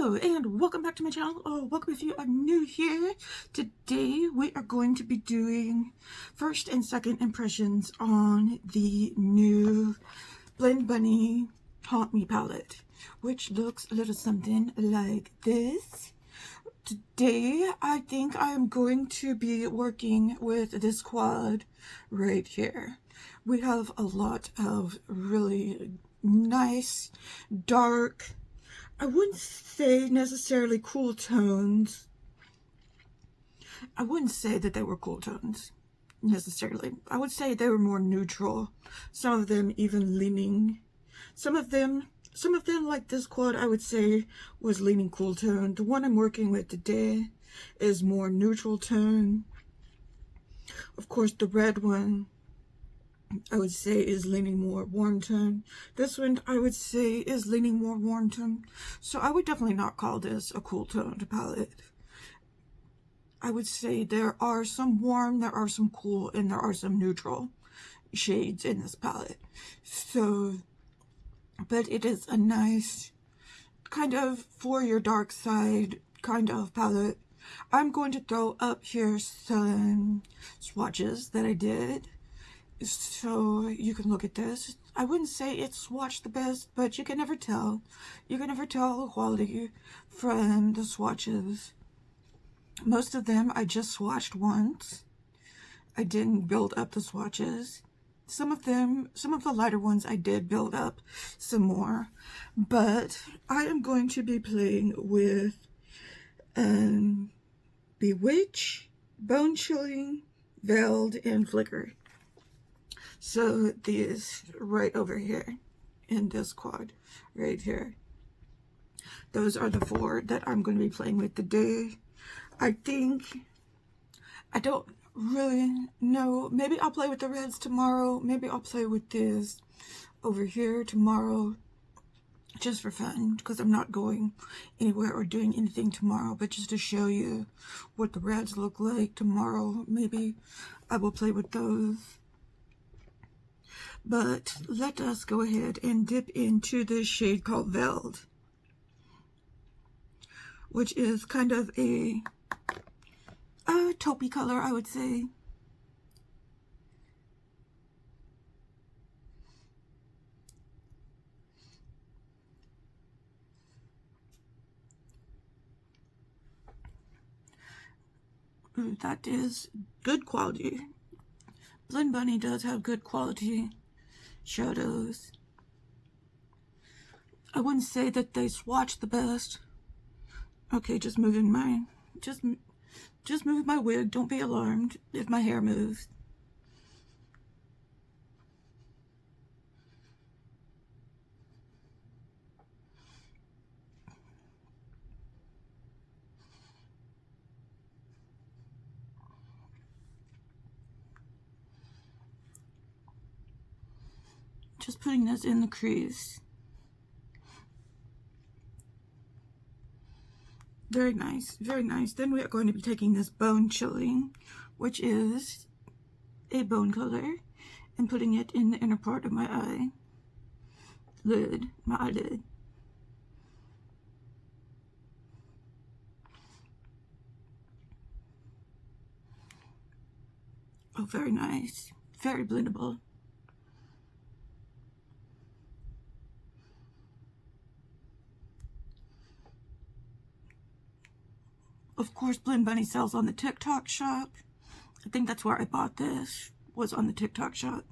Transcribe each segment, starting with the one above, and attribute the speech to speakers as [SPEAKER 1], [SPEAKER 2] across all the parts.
[SPEAKER 1] Hello and welcome back to my channel. Welcome if you are new here. Today we are going to be doing first and second impressions on the new Blend Bunny Haunt Me palette, which looks a little something like this. Today I think I am going to be working with this quad right here. We have a lot of really nice, dark, I wouldn't say necessarily cool tones. I wouldn't say that they were cool tones necessarily. I would say they were more neutral. Some of them even leaning. Some of them like this quad I would say was leaning cool tone. The one I'm working with today is more neutral tone. Of course the red one I would say is leaning more warm tone. This one I would say is leaning more warm tone. So I would definitely not call this a cool toned palette. I would say there are some warm, there are some cool, and there are some neutral shades in this palette. So, but it is a nice kind of for your dark side kind of palette. I'm going to throw up here some swatches that I did, so you can look at this. I wouldn't say it's swatched the best, but you can never tell. You can never tell the quality from the swatches. Most of them I just swatched once. I didn't build up the swatches. Some of the lighter ones I did build up some more. But I am going to be playing with Bewitch, Bone Chilling, Veiled, and Flicker. So these right over here in this quad right here, those are the four that I'm going to be playing with today. I don't really know, maybe I'll play with the reds tomorrow, maybe I'll play with this over here tomorrow just for fun, because I'm not going anywhere or doing anything tomorrow, but just to show you what the reds look like tomorrow. Maybe I will play with those. But let us go ahead and dip into this shade called Veiled, which is kind of a taupey color, I would say. Ooh, that is good quality. Blend Bunny does have good quality shadows. I wouldn't say that they swatch the best. Okay, just moving my wig. Don't be alarmed if my hair moves. Just putting this in the crease. Very nice, very nice. Then we are going to be taking this Bone Chilling, which is a bone color, and putting it in the inner part of my eyelid. Oh, very nice. Very blendable. Of course, Blend Bunny sells on the TikTok shop. I think that's where I bought this, was on the TikTok shop,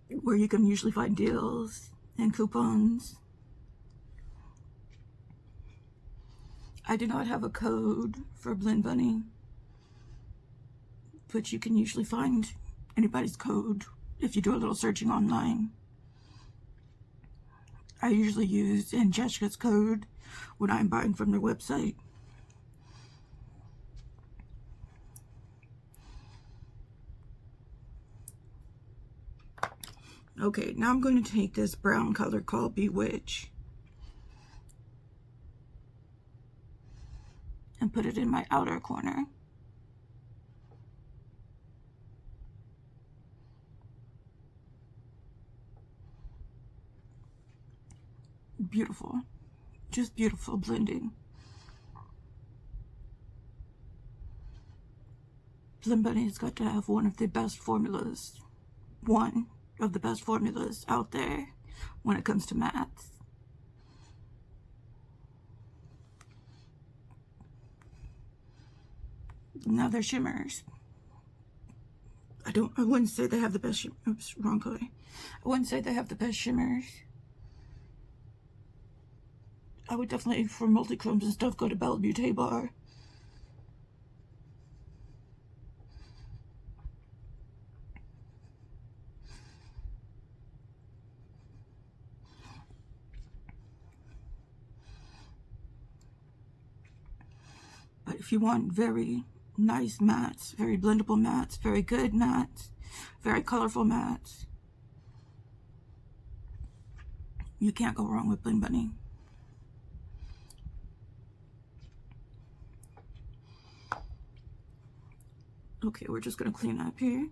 [SPEAKER 1] where you can usually find deals and coupons. I do not have a code for Blend Bunny, but you can usually find anybody's code if you do a little searching online. I usually use Jessica's code when I'm buying from their website. Okay, now I'm going to take this brown color called Bewitch and put it in my outer corner. beautiful. Just beautiful blending. Blend Bunny's got to have one of the best formulas. One of the best formulas out there when it comes to mattes. Now their shimmers. I wouldn't say they have the best oops, wrong color. I wouldn't say they have the best shimmers. I would definitely, for multi-chromes and stuff, go to Bella Beauty Bar. But if you want very nice mattes, very blendable mattes, very good mattes, very colorful mattes, you can't go wrong with Blend Bunny. Okay, we're just gonna clean up here.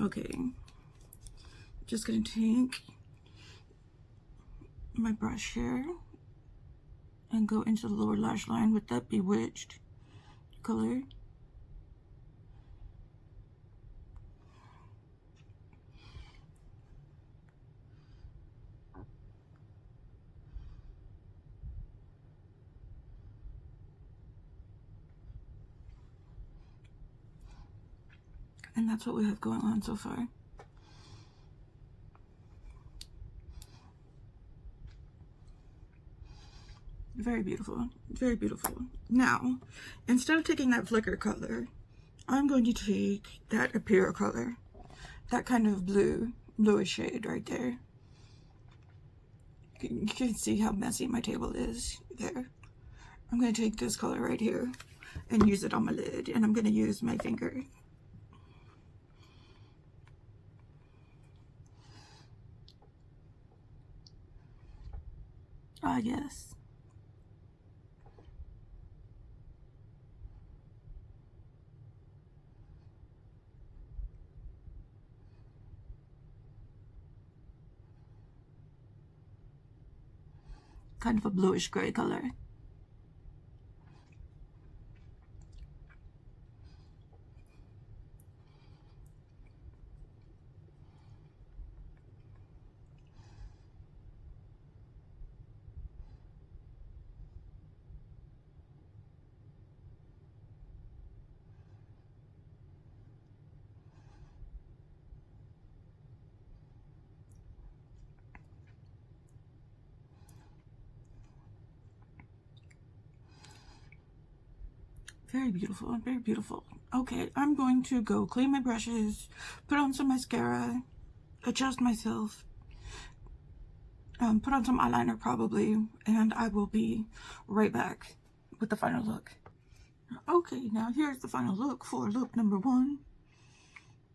[SPEAKER 1] Okay, just gonna take my brush here and go into the lower lash line with that Bewitched color. And that's what we have going on so far. Very beautiful, very beautiful. Now, instead of taking that flicker color, I'm going to take that Appear color, that kind of bluish shade right there. You can see how messy my table is there. I'm going to take this color right here and use it on my lid, and I'm going to use my finger. Ah, yes. Kind of a bluish gray color. Very beautiful, very beautiful. Okay, I'm going to go clean my brushes, put on some mascara, adjust myself, put on some eyeliner probably, and I will be right back with the final look. Okay, now here's the final look for look number 1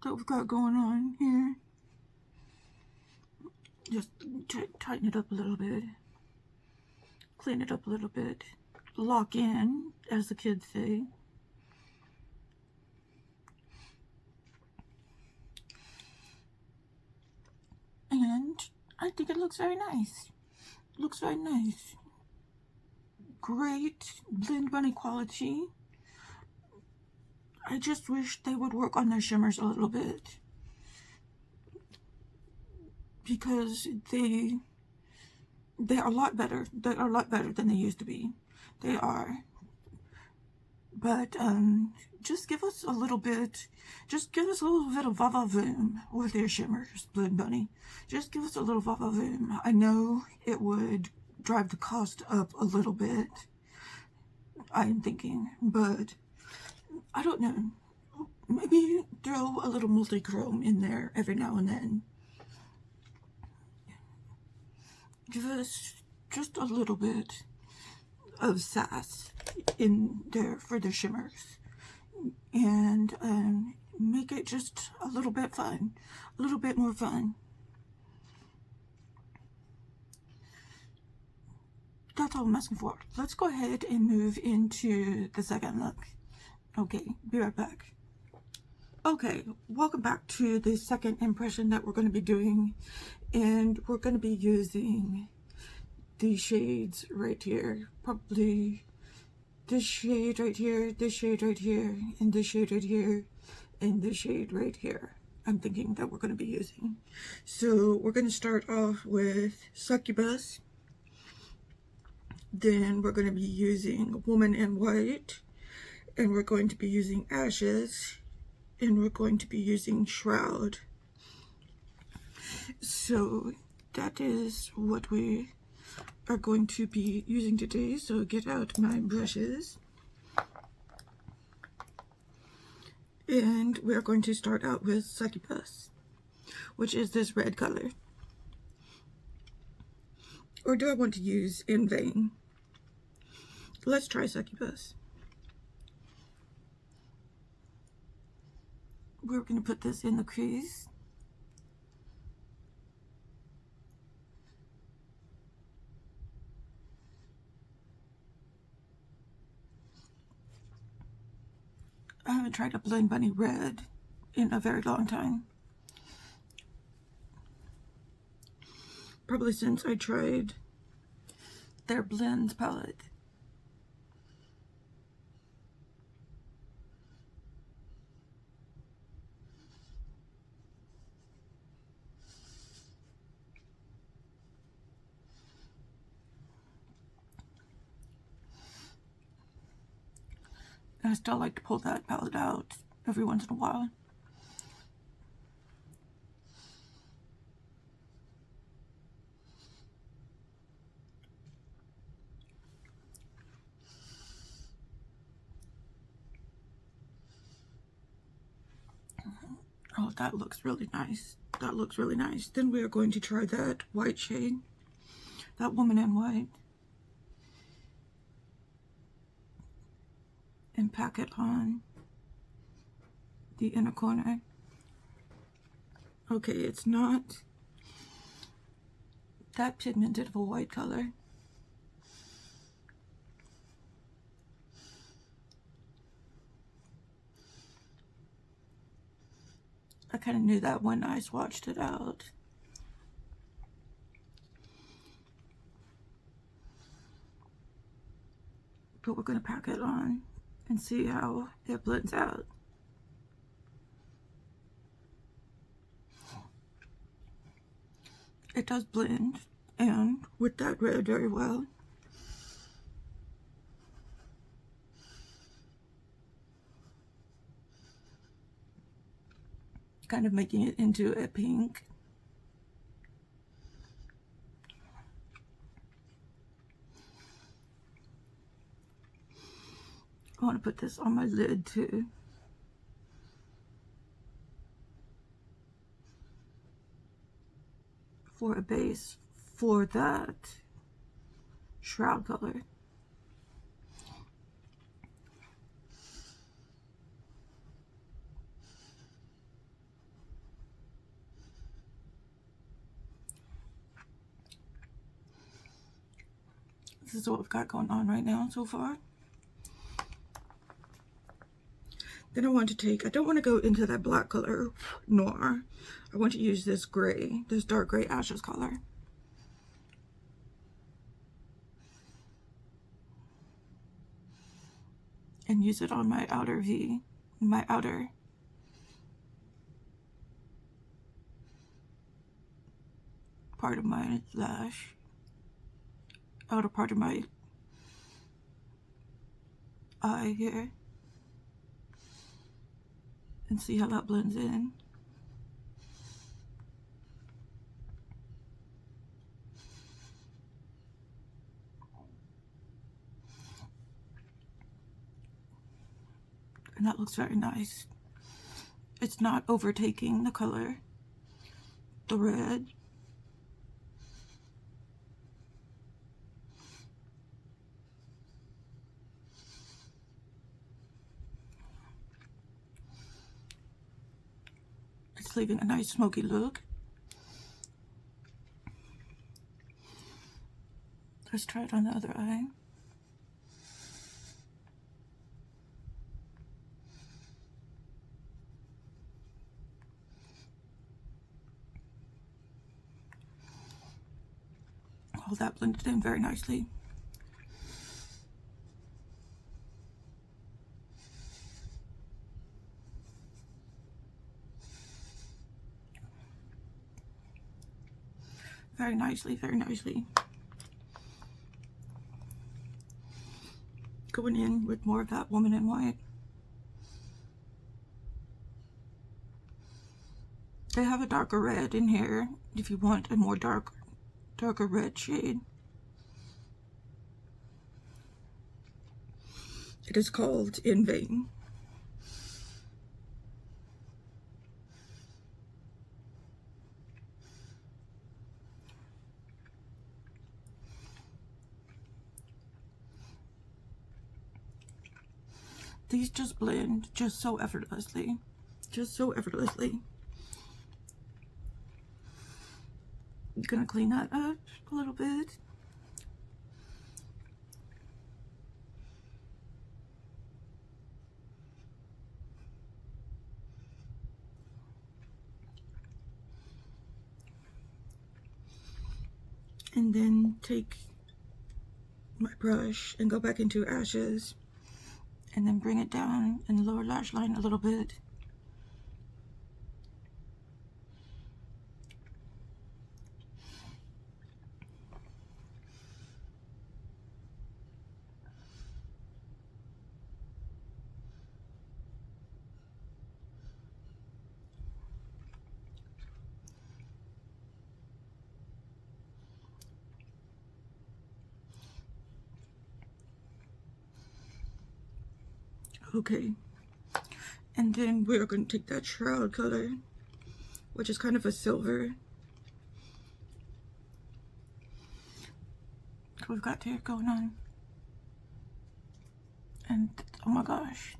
[SPEAKER 1] that we've got going on here. Just tighten it up a little bit, clean it up a little bit, lock in, as the kids say. And I think it looks very nice. Looks very nice. Great Blend Bunny quality. I just wish they would work on their shimmers a little bit, because they are a lot better. They are a lot better than they used to be. They are. But just give us a little bit. Just give us a little bit of va-va-voom with your shimmers, Blend Bunny. Just give us a little va-va-voom. I know it would drive the cost up a little bit, I'm thinking, but I don't know. Maybe throw a little multi-chrome in there every now and then. Give us just a little bit of sass in there for the shimmers, and make it just a little bit fun, a little bit more fun. That's all I'm asking for. Let's go ahead and move into the second look. Okay, be right back. Okay, welcome back to the second impression that we're going to be doing, and we're going to be using these shades right here, probably this shade right here, this shade right here, and this shade right here, and this shade right here. I'm thinking that we're going to be using. So we're going to start off with Succubus, then we're going to be using Woman in White, and we're going to be using Ashes, and we're going to be using Shroud. So that is what we are going to be using today. So get out my brushes, and we're going to start out with Succubus, which is this red color. Or do I want to use In Vain? Let's try Succubus. We're going to put this in the crease. I haven't tried a Blend Bunny red in a very long time. Probably since I tried their Blends palette. And I still like to pull that palette out every once in a while. Oh, that looks really nice. That looks really nice. Then we are going to try that white shade, that Woman in White, and pack it on the inner corner. Okay, it's not that pigmented of a white color. I kind of knew that when I swatched it out. But we're going to pack it on and see how it blends out. It does blend, and with that red very well. Kind of making it into a pink. I want to put this on my lid too. For a base for that Shroud color. This is what we've got going on right now so far. Then I want to take, I don't want to go into that black color Noir. I want to use this gray, this dark gray Ashes color. And use it on my outer V, my outer part of my lash, outer part of my eye here. And see how that blends in. And that looks very nice. It's not overtaking the color, the red. It's leaving a nice smoky look. Let's try it on the other eye. Oh, that blended in very nicely. Very nicely, very nicely. Going in with more of that Woman in White. They have a darker red in here if you want a more darker red shade. It is called In Vain. These just blend just so effortlessly. Just so effortlessly. I'm gonna clean that up a little bit. And then take my brush and go back into Ashes. And then bring it down in the lower lash line a little bit. Okay, and then we're going to take that Shroud color, which is kind of a silver. We've got here going on. And oh my gosh.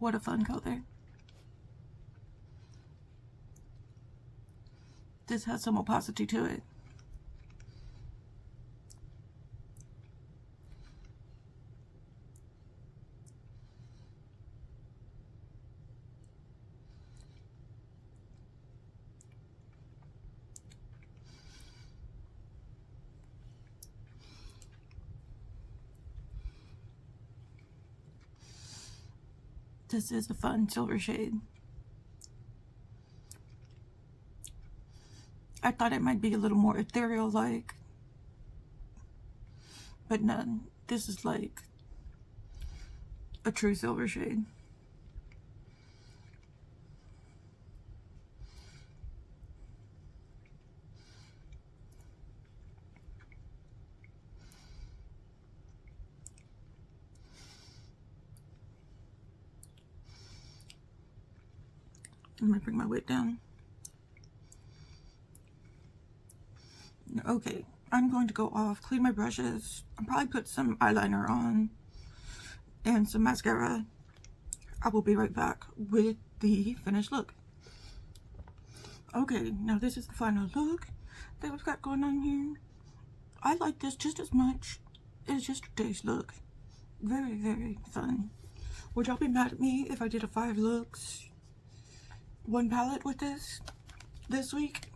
[SPEAKER 1] What a fun color. This has some opacity to it. This is a fun silver shade. I thought it might be a little more ethereal-like, but none. This is like a true silver shade. I'm gonna bring my weight down. Okay, I'm going to go off, clean my brushes. I'll probably put some eyeliner on and some mascara. I will be right back with the finished look. Okay, now this is the final look that we've got going on here. I like this just as much as yesterday's look. Very, very fun. Would y'all be mad at me if I did a 5 looks, 1 palette with this week?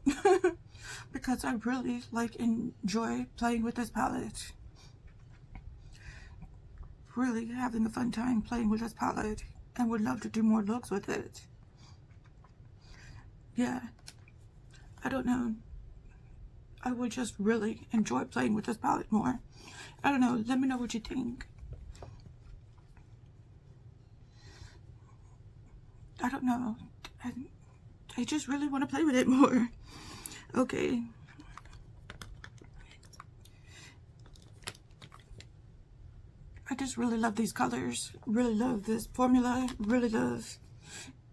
[SPEAKER 1] Because I really enjoy playing with this palette. Really having a fun time playing with this palette, and would love to do more looks with it. Yeah, I don't know. I would just really enjoy playing with this palette more. I don't know, let me know what you think. I don't know. I just really want to play with it more. Okay. I just really love these colors. Really love this formula. Really love,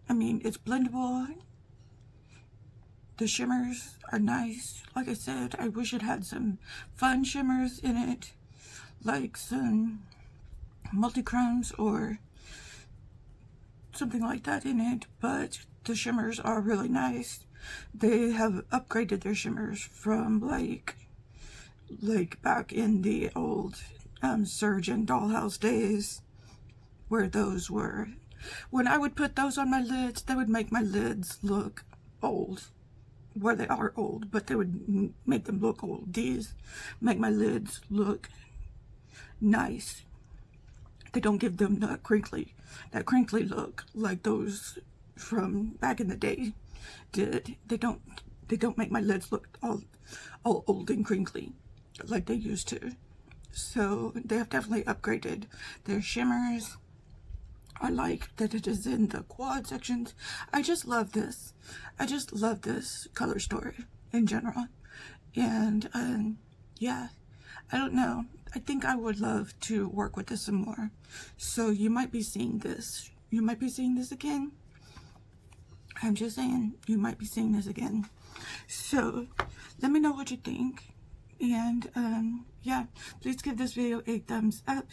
[SPEAKER 1] I mean, it's blendable. The shimmers are nice. Like I said, I wish it had some fun shimmers in it, like some multi-chromes or something like that in it, but the shimmers are really nice. They have upgraded their shimmers from like back in the old Surge and Dollhouse days, where those were. When I would put those on my lids, they would make my lids look old. Well, they are old, but they would make them look old. These make my lids look nice. They don't give them that crinkly look like those from back in the day did. They don't make my lids look all old and crinkly like they used to. So they have definitely upgraded their shimmers. I like that it is in the quad sections. I just love this. I just love this color story in general. And yeah, I don't know. I think I would love to work with this some more. So you might be seeing this. You might be seeing this again. I'm just saying, you might be seeing this again. So let me know what you think. And yeah, please give this video a thumbs up.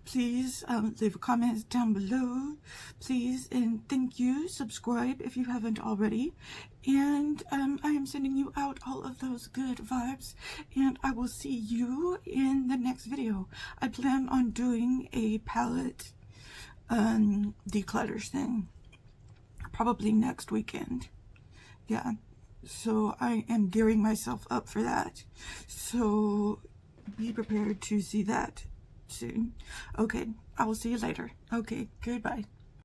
[SPEAKER 1] Please leave a comment down below. Please and thank you. Subscribe if you haven't already. And I am sending you out all of those good vibes. And I will see you in the next video. I plan on doing a palette declutter thing. Probably next weekend. Yeah. So I am gearing myself up for that. So be prepared to see that soon. Okay, I will see you later. Okay, goodbye.